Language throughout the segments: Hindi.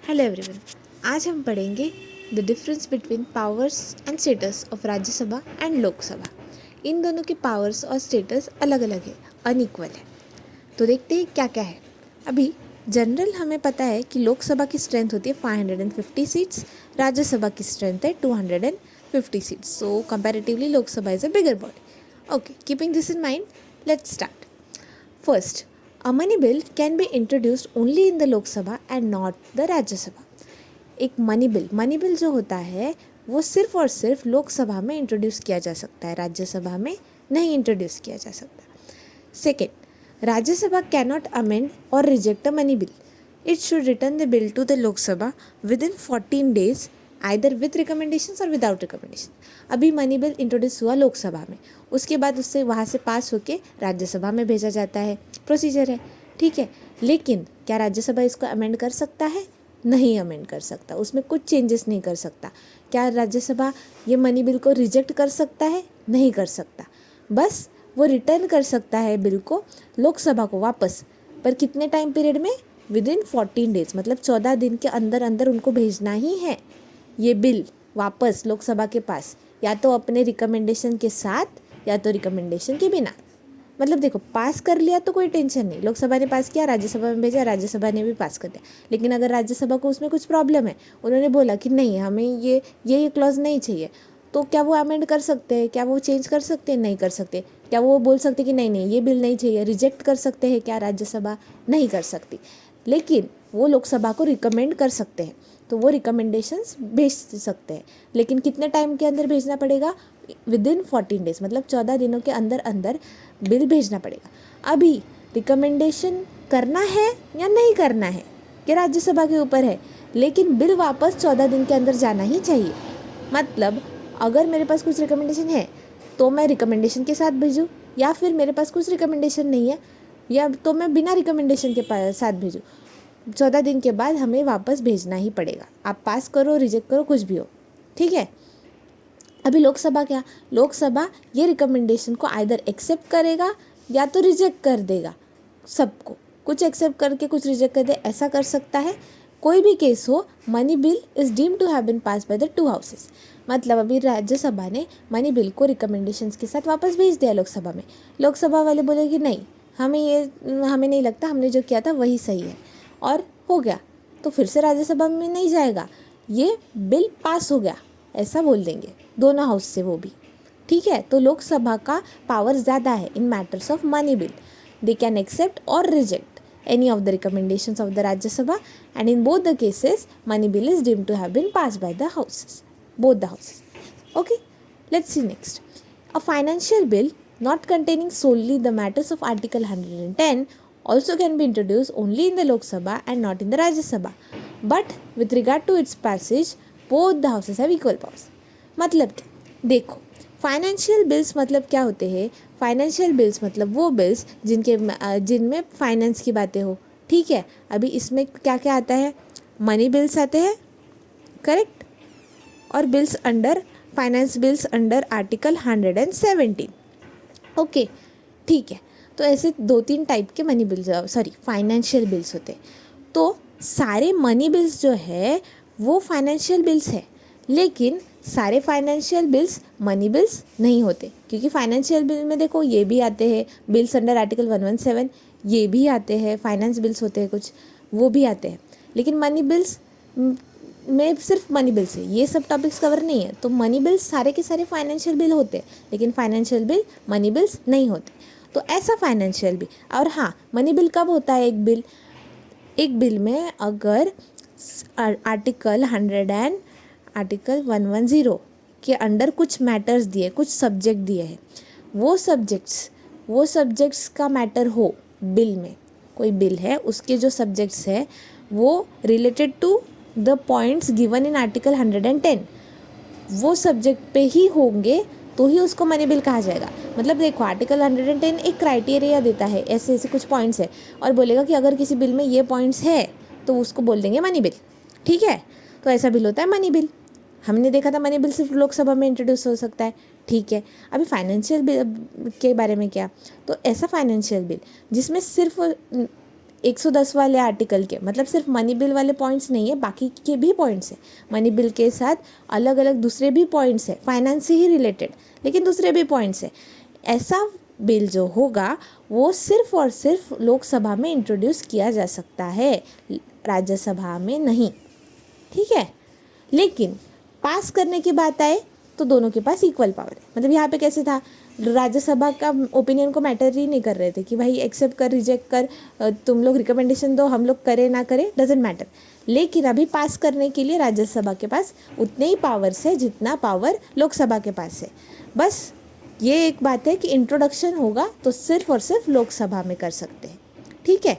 Hello everyone. आज हम पढ़ेंगे the difference between powers and status of Rajya Sabha and Lok Sabha. इन दोनों के पावर्स और स्टेटस अलग अलग है, अनइक्वल है। तो देखते हैं क्या क्या है। अभी जनरल हमें पता है कि लोकसभा की स्ट्रेंथ होती है 550 सीट्स, राज्यसभा की स्ट्रेंथ है 250 seats. So comparatively Lok Sabha is a bigger body. Okay, keeping this in mind, let's start. First, a money bill can be introduced only in the Lok Sabha and not the Rajya Sabha. एक मनी बिल जो होता है वो सिर्फ और सिर्फ लोकसभा में इंट्रोड्यूस किया जा सकता है, राज्यसभा में नहीं इंट्रोड्यूस किया जा सकता। सेकेंड, राज्यसभा कैनॉट अमेंड और reject a money bill. It should return the bill to the Lok Sabha within 14 days, either with recommendations और विदाउट रिकमेंडेशन. अभी मनी बिल इंट्रोड्यूस हुआ लोकसभा में, उसके बाद उससे वहाँ से पास होके राज्यसभा में भेजा जाता है, प्रोसीजर है, ठीक है. लेकिन क्या राज्यसभा इसको अमेंड कर सकता है? नहीं अमेंड कर सकता, उसमें कुछ चेंजेस नहीं कर सकता. क्या राज्यसभा ये मनी बिल को रिजेक्ट कर सकता है? नहीं कर सकता. बस वो रिटर्न कर सकता है बिल को लोकसभा को वापस, पर कितने टाइम पीरियड में? विद इन 14 days, मतलब 14 दिन के अंदर अंदर उनको भेजना ही है ये बिल वापस लोकसभा के पास, या तो अपने रिकमेंडेशन के साथ या तो रिकमेंडेशन के बिना. मतलब देखो, पास कर लिया तो कोई टेंशन नहीं, लोकसभा ने पास किया, राज्यसभा में भेजा, राज्यसभा ने भी पास कर दिया. लेकिन अगर राज्यसभा को उसमें कुछ प्रॉब्लम है, उन्होंने बोला कि नहीं हमें ये क्लॉज नहीं चाहिए, तो क्या वो अमेंड कर सकते हैं? क्या वो चेंज कर सकते हैं? नहीं कर सकते. क्या वो बोल सकते कि नहीं नहीं ये बिल नहीं चाहिए, रिजेक्ट कर सकते हैं? क्या राज्यसभा नहीं कर सकती. लेकिन वो लोकसभा को रिकमेंड कर सकते हैं, तो वो रिकमेंडेशंस भेज सकते हैं. लेकिन कितने टाइम के अंदर भेजना पड़ेगा? विद इन 14 days, मतलब 14 दिनों के अंदर अंदर बिल भेजना पड़ेगा. अभी रिकमेंडेशन करना है या नहीं करना है ये राज्यसभा के ऊपर है, लेकिन बिल वापस 14 दिन के अंदर जाना ही चाहिए. मतलब अगर मेरे पास कुछ रिकमेंडेशन है तो मैं रिकमेंडेशन के साथ भेजूँ, या फिर मेरे पास कुछ रिकमेंडेशन नहीं है या तो मैं बिना रिकमेंडेशन के साथ भेजूँ, 14 दिन के बाद हमें वापस भेजना ही पड़ेगा. आप पास करो, रिजेक्ट करो, कुछ भी हो, ठीक है. अभी लोकसभा क्या, लोकसभा ये रिकमेंडेशन को आइदर एक्सेप्ट करेगा या तो रिजेक्ट कर देगा. सबको कुछ एक्सेप्ट करके कुछ रिजेक्ट कर दे, ऐसा कर सकता है. कोई भी केस हो, money bill is deemed to have been pass by the 2 houses. मतलब अभी राज्यसभा ने मनी बिल को रिकमेंडेशंस के साथ वापस भेज दिया लोकसभा में. लोकसभा वाले बोले कि नहीं, हमें नहीं लगता, हमने जो किया था वही सही है, और हो गया. तो फिर से राज्यसभा में नहीं जाएगा, ये बिल पास हो गया ऐसा बोल देंगे दोनों हाउस से, वो भी ठीक है. तो लोकसभा का पावर ज़्यादा है in matters of money bill. They can accept or reject any of the recommendations of the Rajya Sabha, and in both the cases money bill is deemed to have been passed by the houses, both the houses. Okay, let's see next. A financial bill not containing solely the matters of Article 110 also can be introduced only in the Lok Sabha and not in the Rajya Sabha, but with regard to its passage both the houses have equal powers. मतलब क्या, देखो, फाइनेंशियल बिल्स मतलब क्या होते हैं? फाइनेंशियल बिल्स मतलब वो बिल्स जिनमें फाइनेंस की बातें हो, ठीक है. अभी इसमें क्या क्या आता है? मनी बिल्स आते हैं, करेक्ट, और bills under finance bills under article 117. Okay, ठीक है. तो ऐसे 2-3 टाइप के money bills, sorry financial bills होते हैं. तो सारे मनी बिल्स जो है वो फाइनेंशियल बिल्स है, लेकिन सारे फाइनेंशियल बिल्स मनी बिल्स नहीं होते, क्योंकि फाइनेंशियल बिल में देखो ये भी आते हैं बिल्स अंडर आर्टिकल 117, ये भी आते हैं, फाइनेंस बिल्स होते हैं कुछ, वो भी आते हैं. लेकिन मनी बिल्स में सिर्फ मनी बिल्स है, ये सब टॉपिक्स कवर नहीं है. तो मनी बिल्स सारे के सारे फाइनेंशियल बिल होते हैं, लेकिन फाइनेंशियल बिल मनी बिल्स नहीं होते. तो ऐसा फाइनेंशियल बिल. और हाँ, मनी बिल कब होता है? एक बिल में अगर आर्टिकल 110 के अंडर कुछ मैटर्स दिए, कुछ सब्जेक्ट दिए हैं, वो सब्जेक्ट्स का मैटर हो बिल में, कोई बिल है उसके जो सब्जेक्ट्स है वो related to the points given in article 110, वो सब्जेक्ट पे ही होंगे तो ही उसको मनी बिल कहा जाएगा. मतलब देखो, आर्टिकल 110 एक क्राइटेरिया देता है, ऐसे ऐसे कुछ पॉइंट्स है, और बोलेगा कि अगर किसी बिल में ये पॉइंट्स है तो उसको बोल देंगे मनी बिल, ठीक है. तो ऐसा बिल होता है मनी बिल. हमने देखा था मनी बिल सिर्फ लोकसभा में इंट्रोड्यूस हो सकता है, ठीक है. अभी फाइनेंशियल बिल के बारे में क्या, तो ऐसा फाइनेंशियल बिल जिसमें सिर्फ 110 वाले आर्टिकल के, मतलब सिर्फ मनी बिल वाले पॉइंट्स नहीं है, बाकी के भी पॉइंट्स हैं। मनी बिल के साथ अलग अलग दूसरे भी पॉइंट्स हैं, फाइनेंस से ही रिलेटेड, लेकिन दूसरे भी पॉइंट्स हैं। ऐसा बिल जो होगा वो सिर्फ और सिर्फ लोकसभा में इंट्रोड्यूस किया जा सकता है, राज्यसभा में नहीं, ठीक है। लेकिन पास करने की बात आए तो दोनों के पास इक्वल पावर है। मतलब यहाँ पे कैसे था, राज्यसभा का ओपिनियन को मैटर ही नहीं कर रहे थे कि भाई एक्सेप्ट कर रिजेक्ट कर, तुम लोग रिकमेंडेशन दो, हम लोग करें ना करें, डजेंट मैटर। लेकिन अभी पास करने के लिए राज्यसभा के पास उतने ही पावर्स है जितना पावर लोकसभा के पास है। बस ये एक बात है कि इंट्रोडक्शन होगा तो सिर्फ और सिर्फ लोकसभा में कर सकते हैं, ठीक है।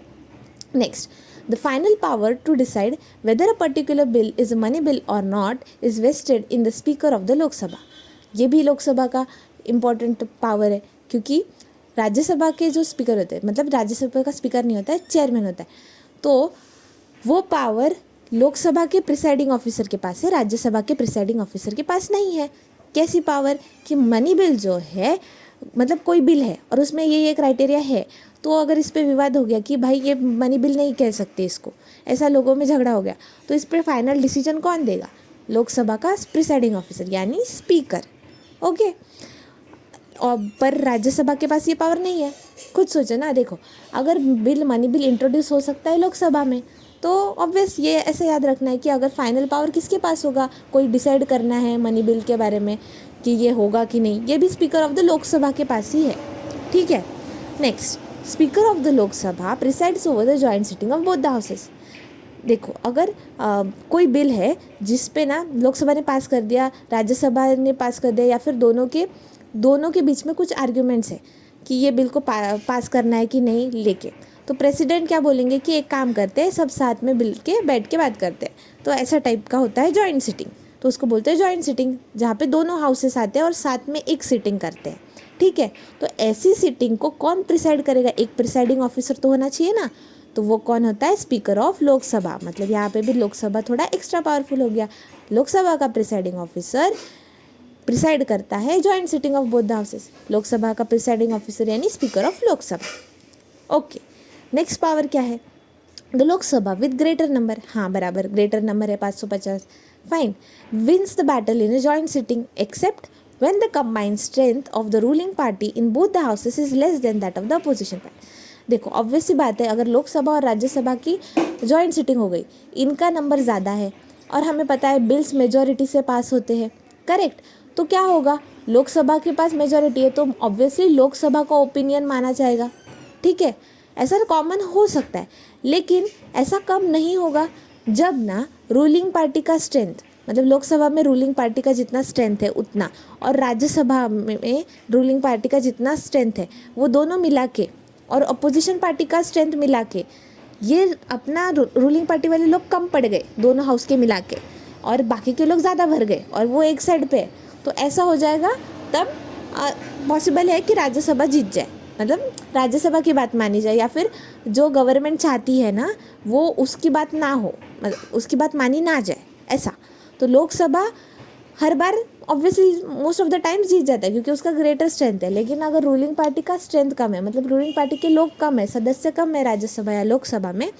Next, the final power to decide whether a particular bill is a money bill or not is vested in the speaker of the Lok Sabha. ये भी लोकसभा का इम्पॉर्टेंट पावर है, क्योंकि राज्यसभा के जो स्पीकर होते हैं, मतलब राज्यसभा का स्पीकर नहीं होता है, चेयरमैन होता है, तो वो पावर लोकसभा के प्रिसाइडिंग ऑफिसर के पास है, राज्यसभा के प्रिसाइडिंग ऑफिसर के पास नहीं है। कैसी पावर कि मनी बिल जो है, मतलब कोई बिल है और उसमें ये क्राइटेरिया है, तो अगर इस पे विवाद हो गया कि भाई ये मनी बिल नहीं कह सकते इसको, ऐसा लोगों में झगड़ा हो गया, तो इस पर फाइनल डिसीजन कौन देगा, लोकसभा का प्रिसाइडिंग ऑफिसर यानी स्पीकर, ओके। और पर राज्यसभा के पास ये पावर नहीं है। खुद सोचो ना, देखो अगर बिल मनी बिल इंट्रोड्यूस हो सकता है लोकसभा में, तो ऑब्वियस ये ऐसे याद रखना है कि अगर फाइनल पावर किसके पास होगा, कोई डिसाइड करना है मनी बिल के बारे में कि ये होगा कि नहीं, ये भी स्पीकर ऑफ द लोकसभा के पास ही है, ठीक है। Next, speaker of the Lok Sabha presides over the joint sitting of both the houses. देखो अगर कोई बिल है जिस पे ना लोकसभा ने पास कर दिया, राज्यसभा ने पास कर दिया, या फिर दोनों के बीच में कुछ आर्ग्यूमेंट्स है कि ये बिल को पास करना है कि नहीं लेके, तो प्रेसिडेंट क्या बोलेंगे कि एक काम करते हैं, सब साथ में बिल के बैठ के बात करते हैं। तो ऐसा टाइप का होता है जॉइंट सिटिंग, तो उसको बोलते हैं जॉइंट सिटिंग, जहाँ पे दोनों हाउसेस आते हैं और साथ में एक सिटिंग करते हैं, ठीक है। तो ऐसी सिटिंग को कौन प्रिसाइड करेगा, एक प्रिसाइडिंग ऑफिसर तो होना चाहिए ना, तो वो कौन होता है, स्पीकर ऑफ लोकसभा। मतलब यहाँ पे भी लोकसभा थोड़ा एक्स्ट्रा पावरफुल हो गया। लोकसभा का प्रिसाइडिंग ऑफिसर प्रिसाइड करता है joint sitting of both the houses, Lok Sabha का प्रिसाइडिंग ऑफिसर यानी speaker of Lok Sabha, okay. Next power क्या है, the Lok Sabha with greater number, हाँ बराबर ग्रेटर नंबर है 550, fine, wins the battle in a joint sitting except when the combined strength of the ruling party in both the houses is less than that of the opposition party। देखो ऑब्वियस सी बात है, अगर लोकसभा और राज्यसभा की जॉइंट सिटिंग हो गई, इनका नंबर ज़्यादा है और हमें पता है बिल्स मेजॉरिटी से पास होते हैं, करेक्ट। तो क्या होगा, लोकसभा के पास मेजॉरिटी है तो ऑब्वियसली लोकसभा का ओपिनियन माना जाएगा, ठीक है। ऐसा कॉमन हो सकता है, लेकिन ऐसा कम नहीं होगा जब ना रूलिंग पार्टी का स्ट्रेंथ, मतलब लोकसभा में रूलिंग पार्टी का जितना स्ट्रेंथ है उतना, और राज्यसभा में रूलिंग पार्टी का जितना स्ट्रेंथ है, वो दोनों मिला के और अपोजिशन पार्टी का स्ट्रेंथ मिला के, ये अपना रूलिंग पार्टी वाले लोग कम पड़ गए दोनों हाउस के मिला के, और बाकी के लोग ज़्यादा भर गए और वो एक साइड पे है, तो ऐसा हो जाएगा, तब पॉसिबल है कि राज्यसभा जीत जाए, मतलब राज्यसभा की बात मानी जाए, या फिर जो गवर्नमेंट चाहती है ना वो उसकी बात ना हो, मतलब उसकी बात मानी ना जाए, ऐसा। तो लोकसभा हर बार obviously most of the time जीत जाता है क्योंकि उसका ग्रेटर स्ट्रेंथ है, लेकिन अगर रूलिंग पार्टी का स्ट्रेंथ कम है, मतलब रूलिंग पार्टी के लोग कम है, सदस्य कम है राज्यसभा या लोकसभा में,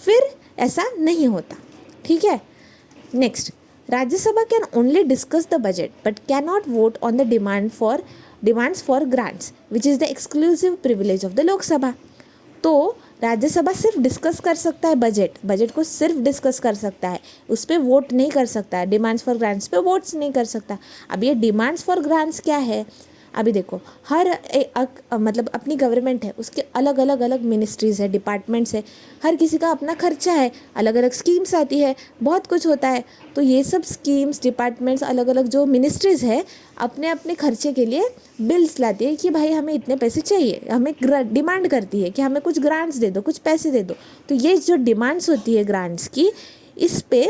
फिर ऐसा नहीं होता, ठीक है। Next, Rajya Sabha can only discuss the budget but can not vote on the demands for grants which is the exclusive privilege of the Lok Sabha. तो राज्यसभा सिर्फ डिस्कस कर सकता है बजट को सिर्फ डिस्कस कर सकता है, उस पर वोट नहीं कर सकता है, डिमांड्स फॉर ग्रांट्स पे वोट्स नहीं कर सकता। अब ये डिमांड्स फॉर ग्रांट्स क्या है, अभी देखो मतलब अपनी गवर्नमेंट है, उसके अलग अलग मिनिस्ट्रीज़ है, डिपार्टमेंट्स है, हर किसी का अपना खर्चा है, अलग अलग स्कीम्स आती है, बहुत कुछ होता है। तो ये सब स्कीम्स, डिपार्टमेंट्स, अलग अलग जो मिनिस्ट्रीज़ है, अपने अपने खर्चे के लिए बिल्स लाती है कि भाई हमें इतने पैसे चाहिए, हमें डिमांड करती है कि हमें कुछ ग्रांट्स दे दो, कुछ पैसे दे दो। तो ये जो डिमांड्स होती है ग्रांट्स की, इस पे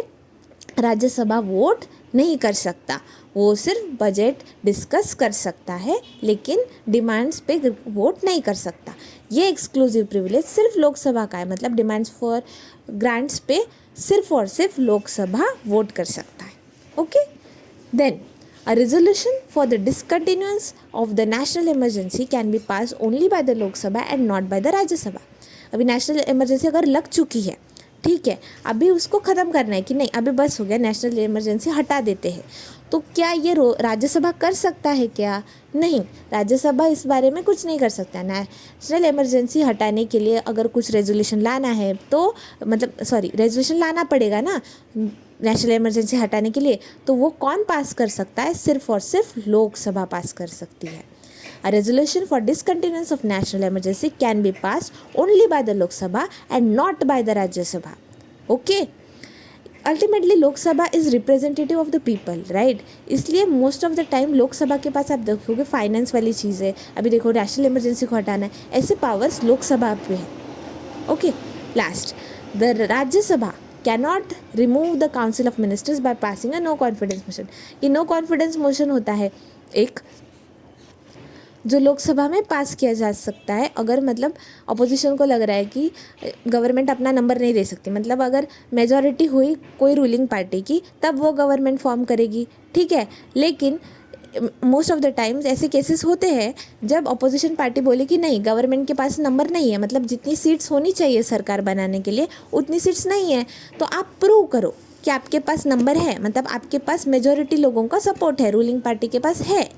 राज्यसभा वोट नहीं कर सकता, वो सिर्फ बजट डिस्कस कर सकता है, लेकिन डिमांड्स पे वोट नहीं कर सकता। ये एक्सक्लूसिव प्रिविलेज सिर्फ लोकसभा का है, मतलब डिमांड्स फॉर ग्रांट्स पे सिर्फ और सिर्फ लोकसभा वोट कर सकता है, okay. Then a resolution for the discontinuance of the national emergency can be passed only by the Lok Sabha and not by the Rajya Sabha। अभी नेशनल इमरजेंसी अगर लग चुकी है, ठीक है, अभी उसको ख़त्म करना है कि नहीं अभी बस हो गया, नेशनल इमरजेंसी हटा देते हैं, तो क्या ये राज्यसभा कर सकता है क्या? नहीं, राज्यसभा इस बारे में कुछ नहीं कर सकता। नेशनल इमरजेंसी हटाने के लिए अगर कुछ रेजोल्यूशन लाना है तो रेजोल्यूशन लाना पड़ेगा ना नेशनल इमरजेंसी हटाने के लिए, तो वो कौन पास कर सकता है? सिर्फ और सिर्फ लोकसभा पास कर सकती है। A resolution for discontinuance of national emergency can be passed only by the Lok Sabha and not by the Rajya Sabha. Okay? Ultimately Lok Sabha is representative of the people, right? इसलिए most of the time Lok Sabha के पास आप देखोगे फाइनेंस वाली चीज़ें, अभी देखो नेशनल इमरजेंसी को हटाना है, ऐसे पावर्स लोकसभा पे है। Okay, last, the Rajya Sabha cannot remove the council of ministers by passing a no confidence motion. ये नो कॉन्फिडेंस मोशन होता है एक जो लोकसभा में पास किया जा सकता है अगर मतलब अपोजिशन को लग रहा है कि गवर्नमेंट अपना नंबर नहीं दे सकती, मतलब अगर मेजॉरिटी हुई कोई रूलिंग पार्टी की तब वो गवर्नमेंट फॉर्म करेगी, ठीक है। लेकिन मोस्ट ऑफ द टाइम्स ऐसे केसेस होते हैं जब अपोजिशन पार्टी बोले कि नहीं गवर्नमेंट के पास नंबर नहीं है, मतलब जितनी सीट्स होनी चाहिए सरकार बनाने के लिए उतनी सीट्स नहीं है, तो आप प्रूव करो कि आपके पास नंबर है, मतलब आपके पास मेजॉरिटी लोगों का सपोर्ट है, रूलिंग पार्टी के पास है।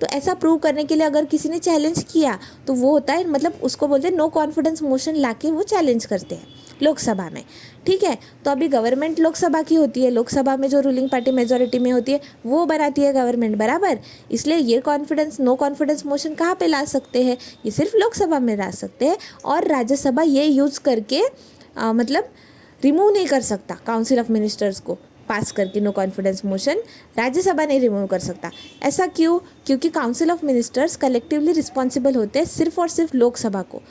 तो ऐसा प्रूव करने के लिए अगर किसी ने चैलेंज किया तो वो होता है, मतलब उसको बोलते हैं नो कॉन्फिडेंस मोशन लाके वो चैलेंज करते हैं लोकसभा में, ठीक है। तो अभी गवर्नमेंट लोकसभा की होती है, लोकसभा में जो रूलिंग पार्टी मेजॉरिटी में होती है वो बनाती है गवर्नमेंट, बराबर। इसलिए ये नो कॉन्फिडेंस मोशन कहाँ पे ला सकते हैं? ये सिर्फ लोकसभा में ला सकते हैं, और राज्यसभा ये यूज़ करके मतलब रिमूव नहीं कर सकता काउंसिल ऑफ मिनिस्टर्स को पास करके नो कॉन्फिडेंस मोशन राज्यसभा नहीं रिमूव कर सकता। ऐसा क्यों? क्योंकि council of ministers collectively responsible होते हैं सिर्फ और सिर्फ लोकसभा को,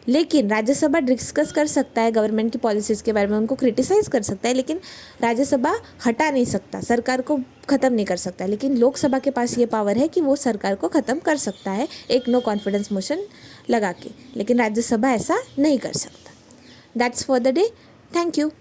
लेकिन राज्यसभा डिस्कस कर सकता है गवर्नमेंट की पॉलिसीज़ के बारे में, उनको क्रिटिसाइज़ कर सकता है, लेकिन राज्यसभा हटा नहीं सकता, सरकार को ख़त्म नहीं कर सकता। लेकिन लोकसभा के पास ये पावर है कि वो सरकार को ख़त्म कर सकता है एक नो कॉन्फिडेंस मोशन लगा के, लेकिन राज्यसभा ऐसा नहीं कर सकता। That's for the day. Thank you.